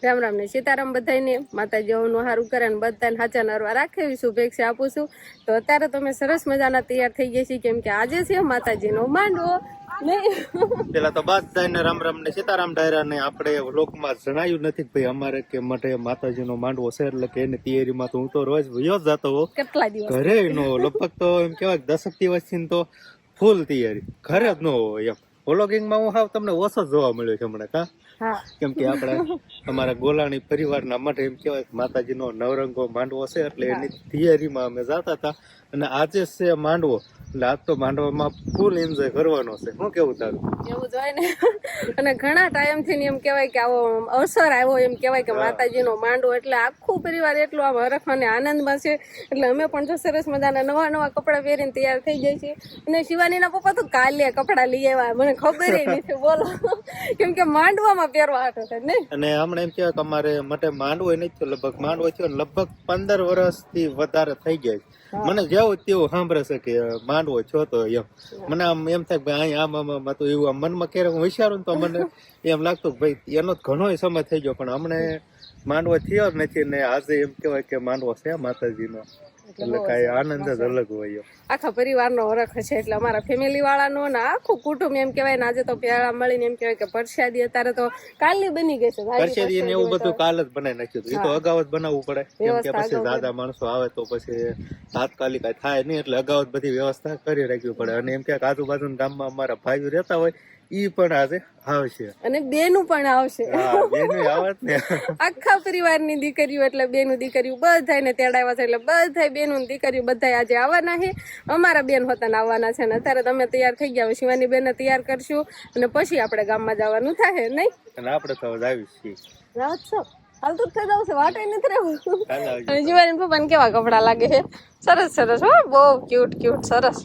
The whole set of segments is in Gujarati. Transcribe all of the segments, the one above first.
રામ રામ ને સીતારામ બધાને માતાજીઓનું સારું કરે ને બધાને હાચા નરવા રાખે એવી શુભેચ્છા આપું છું. તો અત્યારે તો અમે સરસ મજાના તૈયાર થઈ ગયા છીએ કેમ કે આજે છે માતાજીનો માંડવો. પેલા તો બધાને રામ રામ ને સીતારામ ડાયરા ને આપણે લોકમાં જણાયું નથી કે ભાઈ અમારે કે માટે માતાજીનો માંડવો છે એટલે કે એની તૈયારીમાં તો હું તો રોજ વયો જ જતો હોઉં. કેટલા દિવસ ઘરે નો લગભગ તો એમ કેવાય 10 દિવસથી તો ફૂલ તૈયારી ઘરે જ ન હોય એમ. વ્લોગિંગમાં હું હાવ તમને ઓછો જોવા મળ્યો છે હમણાં કેમ કે આપણે અમારા ગોલાણી પરિવારના માટે એમ કેવાય માતાજીનો નવરંગો માંડવો છે એટલે એની તૈયારીમાં અમે જતા હતા અને આજે છે માંડવો એટલે આજ તો માંડવામાં ફૂલ એન્જોય કરવાનો છે. શું કેવું તારું? એવું જ હોય ને. અને ઘણા ટાઈમ થી એમ કેવાય કે આવો અવસર આવ્યો એમ કેવાય કે માતાજીનો માંડવો એટલે આખું પરિવાર એટલું આમ હરખ અને આનંદમાં છે. એટલે અમે પણ જો સરસ મજાના નવા નવા કપડા પહેરીને તૈયાર થઈ જાય છે. અને શિવાનીના પપ્પા તો કાલે કપડા લઈ આવ્યા મને ખબર નથી બોલો કેમ કે માંડવામાં પહેરવા હાટો છે ને. અને હમણાં એમ કેવાય કે અમારે માટે માંડવો નથી થયો લગભગ માંડવો થયો લગભગ 15 વર્ષથી વધારે થઈ ગયા. મને જેવું તેવું સાંભળે છે કે માંડવો છો તો એમ મને આમ એમ થાય કે ભાઈ આમ તો એવું મનમાં ક્યારેક હું વિચારું તો મને એમ લાગતું કે ભાઈ એનો ઘણો સમય થઈ ગયો પણ હમણે માંડવો થયો જ નથી ને આજે એમ કેવાય કે માંડવો છે માતાજીનો એટલે કઈ આનંદ જ અલગ હોય. આખા પરિવારનો હરખ છે એટલે અમારા ફેમિલી વાળાનો ને આખું કુટુંબ એમ કેવાય ને આજે તો પેલા મળીને એમ કેવાય કે પરસાદી અત્યારે તો કાલની બની ગઈ છે. પરસાદી ને એવું બધું કાલ જ બનાવી નાખ્યું એ તો અગાઉ જ બનાવવું પડે કેમ કે પછી દાદા માણસો આવે તો પછી તાત્કાલિક થાય નહીં એટલે અગાઉ જ બધી વ્યવસ્થા કરી રાખવી પડે. અને એમ કે આજુબાજુના ગામમાં અમારા ભાઈઓ રહેતા હોય ઈ પણ આજે આવશે અને બેનું પણ આવશે. આખા પરિવારની દીકરીઓ એટલે બેનું દીકરીઓ બધાને તેડાવ્યા છે એટલે બધા બેનું દીકરીઓ બધા આજે આવવાના છે. અમારા બેન હોતા આવવાના છે ને અત્યારે તમે તૈયાર થઈ ગયા શિવાની બેન ને તૈયાર કરશું અને પછી આપણે ગામમાં જવાનું થાય નહીં અને આપણે તો આવીશું હાલતું જ થઈ જવું છે વાટે નથી રહેવું. અને શિવાની પપ્પાને કેવા કપડા લાગે છે સરસ સરસ હો બહુ ક્યુટ ક્યુટ સરસ.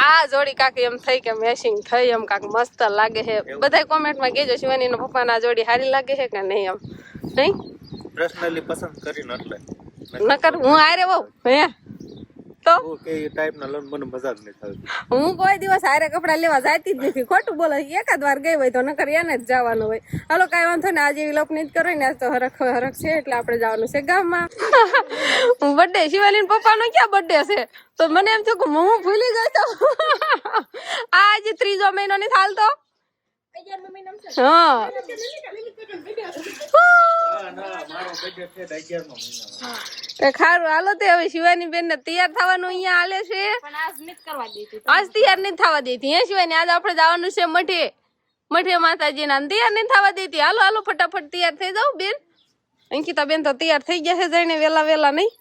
આ જોડી કાક એમ થઈ કે મેચિંગ થઈ એમ કાક મસ્ત લાગે છે. બધા કોમેન્ટમાં કહેજો શિવાની ના પપ્પાને આ જોડી સારી લાગે છે કે નહીં એમ નહીં પર્સનલી પસંદ કરીને એટલે નકર હું આરે બહુ હે તો કે એ ટાઈપ ના લોન મને મજા જ નહીં થતી. હું કોઈ દિવસ હારે કપડા લેવા જાતી જ નથી ખોટું બોલે એકાદ વાર ગઈ હોય તો નકર એને જ જવાનું હોય. હાલો કાંઈ વાંધો ને આજે એવી લપની જ કરો ને આજ તો હરખ છે એટલે આપણે જવાનું છે ગામમાં. બર્થડે શિવાલી પપ્પાનો ક્યાં બર્થડે છે તો મને એમ થયું કે હું ભૂલી ગઈ તો આજે 3જો મહિનો ની થાલતો ખારું હાલો તે હવે શિવાની બેન ને તૈયાર થવાનું અહીંયા હાલે છે આજ તૈયાર નથી થવા દેતી હે શિવાની આજ આપણે જવાનું છે મઠે માતાજી ના તૈયાર નથી થવા દેતી. હાલો હાલો ફટાફટ તૈયાર થઈ જાવ બેન. અંકિતા બેન તો તૈયાર થઈ ગયા છે જઈને વેલા નહીં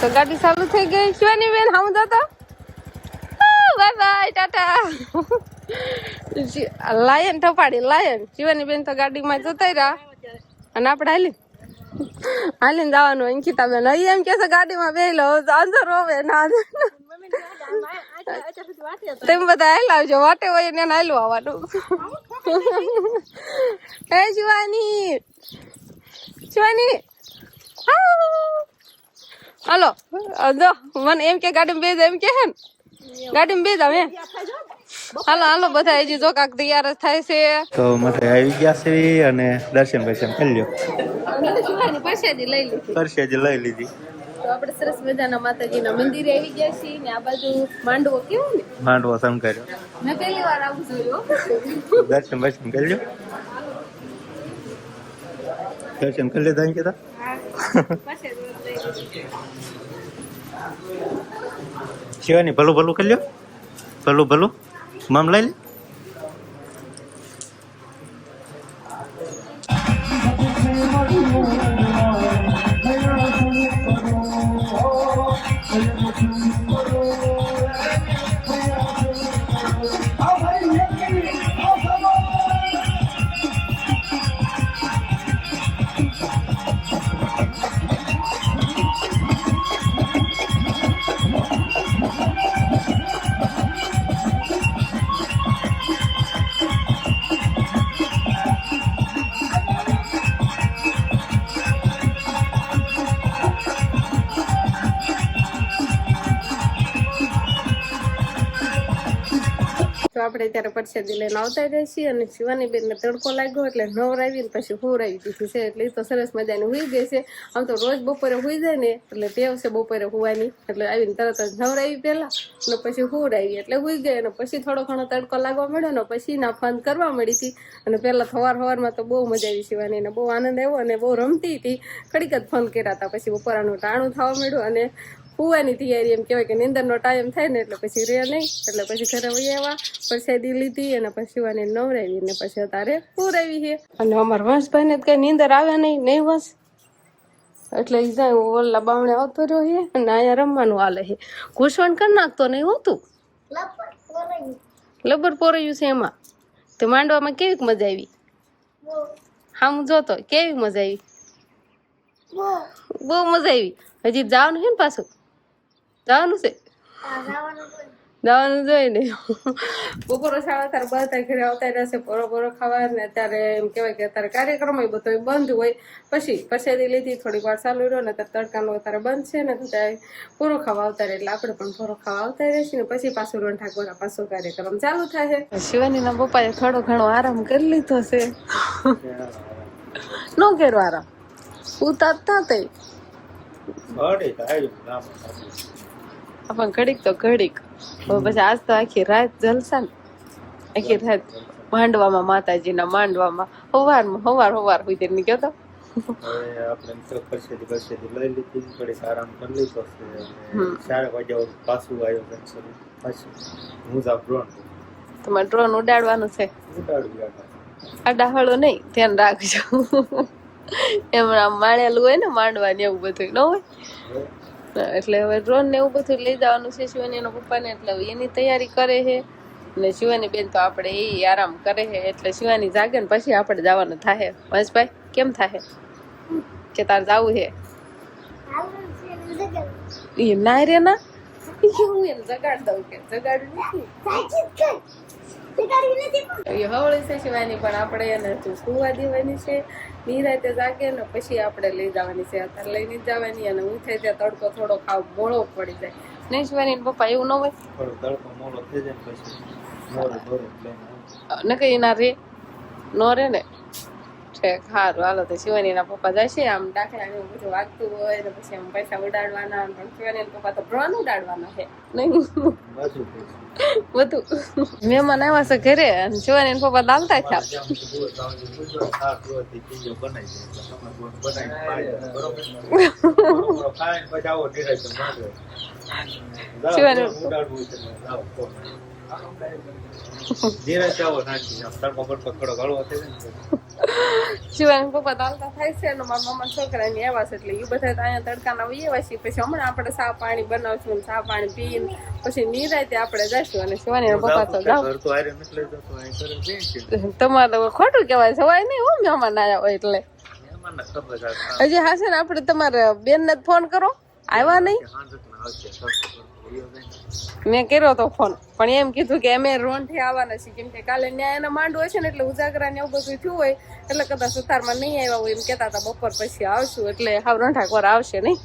તો ગાડી ચાલુ થઈ ગઈ. શિવાની બેન હામ જતા બાય બાય ટાટા. લાયન ટપાડી લાયન શિવાની બેન તો ગાડીમાં જતા રહ્યા અને આપણે હાલીને જવાનું. અંકિતા બેન અહીં એમ કે છે ગાડીમાં બેહલો અંદર રોવે ના તમે બધા હાલ આવજો વાટે હોય ને હાલું આવવાનું. હે શિવાની હાલો જો મને એમ કે ગાડીમાં બેસ એમ કે હે ને ગાડીમાં બેસ હવે હાલો હાલો બધા હજી જો કાક તૈયાર જ થાય છે તો મને આવી ગયા છે અને દર્શન કરી લ્યો. પરસાદી લઈ લીધી તો આપણે સરસ મજાના માતાજીના મંદિરે આવી ગયા છીએ ને આ બાજુ માંડવો કેવો ને માંડવો સંકાર્યો મેં પહેલી વાર આવું જોયું. દર્શન કરી લ્યો. દર્શન કરી લીધા અંકિતા શિવાની ભલું ભલું કરી લ્યો ભલું મામ લઈ લે. આપણે ત્યારે પરસેદી લઈને આવતા રહી છીએ અને શિવાની બેનને તડકો લાગ્યો એટલે નવરાવીને પછી હુરાવી દીધી છે એટલે એ તો સરસ મજાની હુઈ ગઈ છે. આમ તો રોજ બપોરે હુઈ જાય ને એટલે ટેવ છે બપોરે હુવાની એટલે આવીને તરત જ નવરાવી પહેલા અને પછી હુરાવી એટલે હુઈ ગઈ અને પછી થોડો ઘણો તડકો લાગવા મળ્યો ને પછી ના ફોન કરવા મળી હતી અને પહેલા સવારમાં તો બહુ મજા આવી શિવાનીને બહુ આનંદ આવ્યો અને બહુ રમતી હતી. ઘડીક જ ફોન કર્યા હતા પછી બપોરાનું ટાણું થવા મળ્યું અને હુવાની તૈયારી એમ કહેવાય કે નીંદરનો ટાઈમ થાય ને એટલે પછી રે નહીં એટલે પછી ઘરે વહી આવ્યા પરસેદી લીધી અને પછી શિવાની નવરાવી ને પછી અત્યારે હુરાવી છે. અને અમારા વંશભાઈને કઈ નીંદર આવે નહીં વંશ એટલે ઈ જાય ઓલા બાવણે આવતો રહ્યો છે અને અહીંયા રમવાનું હાલે છે. ઘૂસવણ કરી નાખતો નહીં હોતું લબર પોરાયું છે એમાં તો માંડવામાં કેવીક મજા આવી હામું જોતો કેવી મજા આવી બહુ મજા આવી. હજી જવાનું છે ને પાછું જવાનું છે જવાનું જોઈએ ને બપોરો શાળા તારે બધા ઘરે આવતા રહેશે પોરો ખાવા ને અત્યારે એમ કહેવાય કે અત્યારે કાર્યક્રમ બધો બંધ હોય પછી પરસેદી લીધી થોડીક વાર ચાલુ રહ્યો ને ત્યારે તડકાનો અત્યારે બંધ છે ને ત્યારે પૂરો ખાવા આવતા રહે એટલે આપણે પણ પૂરો ખાવા આવતા રહેશે ને પછી પાછું રોંઠા ગોરા પાછો કાર્યક્રમ ચાલુ થાય છે. શિવાનીના પપ્પાએ થોડો ઘણો આરામ કરી લીધો છે નો કર્યો આરામ ઉતારતા તઈ પણ ઘડીક તો ઘડીક પછી આજ તો આખી રાત જલસા ને આખી રાત માંડવામાં માતાજીના માંડવામાં હવાર સુધી નીકળ્યો તો આપણે તો પરસેદી લઈ લીધી થોડીક આરામ કરી લીધો છે 4 વાગ્યા પાછું આયોજન શરૂ પછી હું જ ડ્રોન તમારે ડ્રોન ઉડાડવાનું છે આ ડાહળો નહીં ધ્યાન રાખજો એમણા માણેલું હોય ને માંડવાની એવું બધું ન હોય એટલે હવે ડ્રોન ને એવું બધું લઈ જવાનું છે શિવાની એના પપ્પાને એટલે એની તૈયારી કરે છે ને શિવાની બેન તો આપણે એ આરામ કરે છે એટલે શિવાની જાગે ને પછી આપણે જવાનું થાય. વંશભાઈ કેમ થાય કે તારે જવું છે એ ના રે ના હું એને જગાડ દઉં કે જગાડું નથી હવળી છે શિવાની પણ આપણે એને સુવા દેવાની છે નિરાતે જાગે ને પછી આપણે લઈ જવાની છે. અત્યારે લઈને જ જવાની અને હું થઈ ત્યાં તડકો થોડો ખાવ મોળો પડી જાય નહીં શિવાની પપ્પા એવું ન હોય તડકો મોળો થઈ જાય પછી ને કઈ ના રે નો રે ને સારું હાલો તો શિવાનીના પપ્પા જશે આમ દાખલા ને બધું વાગતું હોય ને પછી આમ પૈસા ઉડાડવાના પણ શિવાની પપ્પા તો ડ્રોન ઉડાડવાના છે નહીં બધું મહેમાન આવ્યા છે ઘરે અને શિવાની પપ્પા દાલતા થયા શિવાની પપ્પા દાલતા થાય છે અને મારા મામા છોકરા ની આવ્યા છે એટલે એ બધા અહીંયા તડકાના આવ્યા છે પછી હમણાં આપણે ચા પાણી બનાવશું ચા પાણી પીને પછી નિરાતે આપણે જઈશું અને શિવાની પપ્પા તો જાવ તમારે ખોટું કહેવાય સવાય નહીં હો મહેમાન આવ્યા હોય એટલે હજી હા છે ને આપણે તમારા બેન ને ફોન કરો આવ્યા નહીં મેં કર્યો તો ફોન પણ એમ કીધું કે અમે રોંઠે આવવાના છીએ કેમ કે કાલે ન્યાયનો માંડવો છે ને એટલે ઉજાગરા ને એવું બધું થયું હોય એટલે કદાચ સુતારમાં નહીં આવ્યા હોય એમ કેતા હતા બપોર પછી આવશું એટલે હાવ રોંઠા કોર આવશે નહીં.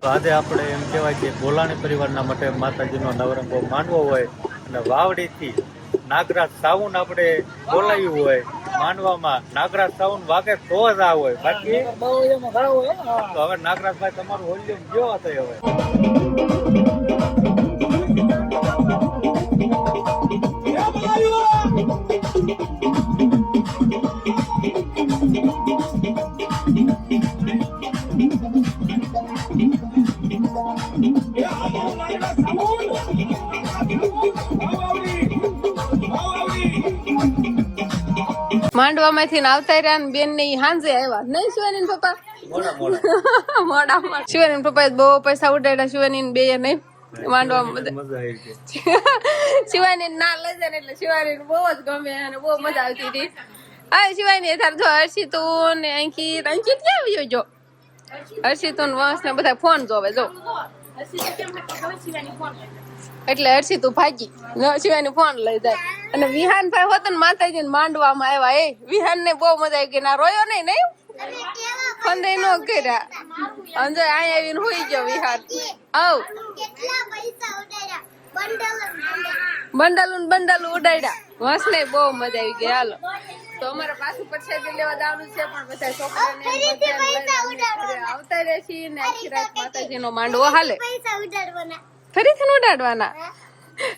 તો આજે આપણે એમ કહેવાય કે ગોલાણી પરિવારના માટે માતાજીનો નવરંગો માનવો હોય અને વાવડીથી નાગરાજ સાઉન્ડ આપણે બોલાવ્યું હોય માનવામાં નાગરાજ સાઉન્ડ વાગે તો જ આ હોય બાકી તો હવે નાગરાજભાઈ તમારું વોલ્યુમ કેવો થયો હવે માંડવામાંથી આવતા રહ્યા ને બેન ને હાંજે આવ્યા નહીં શિવાની પપ્પા મોડા શિવાની પપ્પા બહુ પૈસા ઉડાડ્યા શિવાની બે નહીં માંડવામાં બધા શિવાની ના લઈ જાય એટલે શિવાની બહુ જ ગમે અને બહુ મજા આવતી હતી હા શિવાની તાર જો હર્ષિતું ને અંકિત ક્યાં આવ્યો જો હર્ષિતું વંશ ને બધા ફોન જોવે જો એટલે હર્ષિતું ભાગી શિવાની ફોન લઈ જાય અને વિહાન ભાઈ હોત ને માતાજી ને માંડવામાં આવ્યા એ વિહાન ને બહુ મજા આવી ગઈ ના રોયો નહીં ખંદે નો કર્યા અંજય અહીં આવીને હોઈ ગયો વિહાન આવ બંડલ ઉડાડ્યા વંશ ને બહુ મજા આવી ગઈ હાલો તો અમારે પાછું પરસાદી લેવા જવાનું છે પણ બધા છોકરાને આવતા રહે છે ને આખી રાત માતાજી નો માંડવો હાલે ફરીથી ઉડાડવાના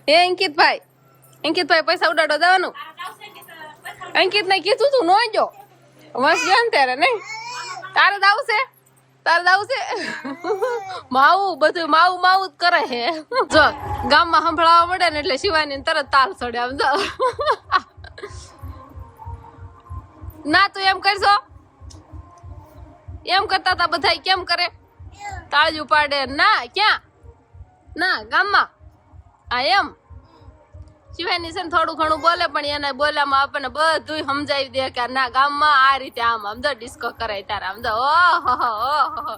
એ અંકિતભાઈ પૈસા ઉડાડવા જવાનું અંકિત ને કીધું તું નો જો વંશ જો ને ત્યારે નહીં તારે દાવ છે માવું બધું માવું જ કરે છે જો ગામમાં સંભળાવા મળે ને એટલે શિવાની તરત તાલ ચડે આમ જો ના તું એમ કરશો એમ કરતા તા બધા કેમ કરે તાળજુ પાડે ના ક્યાં ના ગામમાં આ એમ શિવાની છે ને થોડું ઘણું બોલે પણ એને બોલ્યામાં આપણને બધું સમજાવી દે કે ના ગામમાં આ રીતે આમ સમજો ડિસ્કો કરાય તારા સમજો ઓહો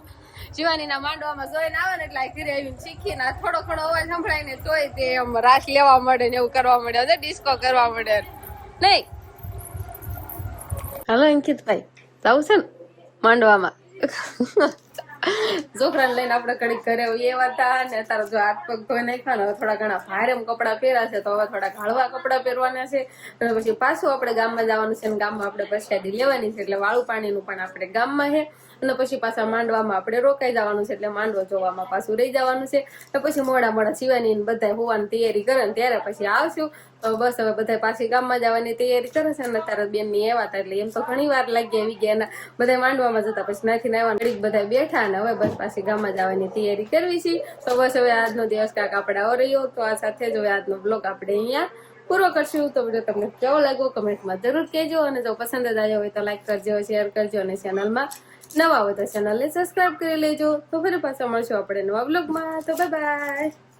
શિવાની ના માંડવામાં જોઈને આવે ને એટલે ઘરે આવીને શીખીને થોડો ઘણો અવાજ સંભળાય ને તોય તે આમ રાસ લેવા મળે ને એવું કરવા મળે ડિસ્કો કરવા મળે નહીં હાલો અંકિતભાઈ જવું છે ને માંડવામાં છોકરાને લઈને આપણે કડીક ઘરે એવા હતા ને તારા જો હાથ પગ ધોઈ નાખ્યા ને થોડા ઘણા ભારે કપડા પહેર્યા છે તો હવે થોડા હળવા કપડા પહેરવાના છે અને પછી પાછું આપણે ગામમાં જવાનું છે ને ગામમાં આપણે પ્રસાદી લેવાની છે એટલે વાળું પાણીનું પણ આપણે ગામમાં છે અને પછી પાછા માંડવામાં આપણે રોકાઈ જવાનું છે એટલે માંડવો જોવામાં પાછું રહી જવાનું છે તો પછી મોડા શિવાની બધા હોવાની તૈયારી કરે ને ત્યારે પછી આવશું તો બસ હવે બધા પાછી ગામમાં જવાની તૈયારી કરે છે અને તારા બેન ની એવા હતા એટલે એમ તો ઘણી વાર લાગી આવી ગયા બધા માંડવામાં જતા પછી નાખીને આવ્યા બધા બેઠા ને હવે બસ પાછી ગામમાં જવાની તૈયારી કરવી છે તો બસ હવે આજનો દિવસ કાંક આપણે આવો રહ્યો તો આ સાથે જ હવે આજનો બ્લોગ આપણે અહીંયા પૂરો કરશું તો વિડીયો તમને કેવો લાગ્યો કમેન્ટમાં જરૂર કહેજો અને જો પસંદ જ આવ્યો હોય તો લાઈક કરજો શેર કરજો અને ચેનલમાં નવા હોય તો ચેનલને સબસ્ક્રાઇબ કરી લેજો તો ફરી પાછા મળશું આપણે નવા બ્લોગમાં તો બાય બાય.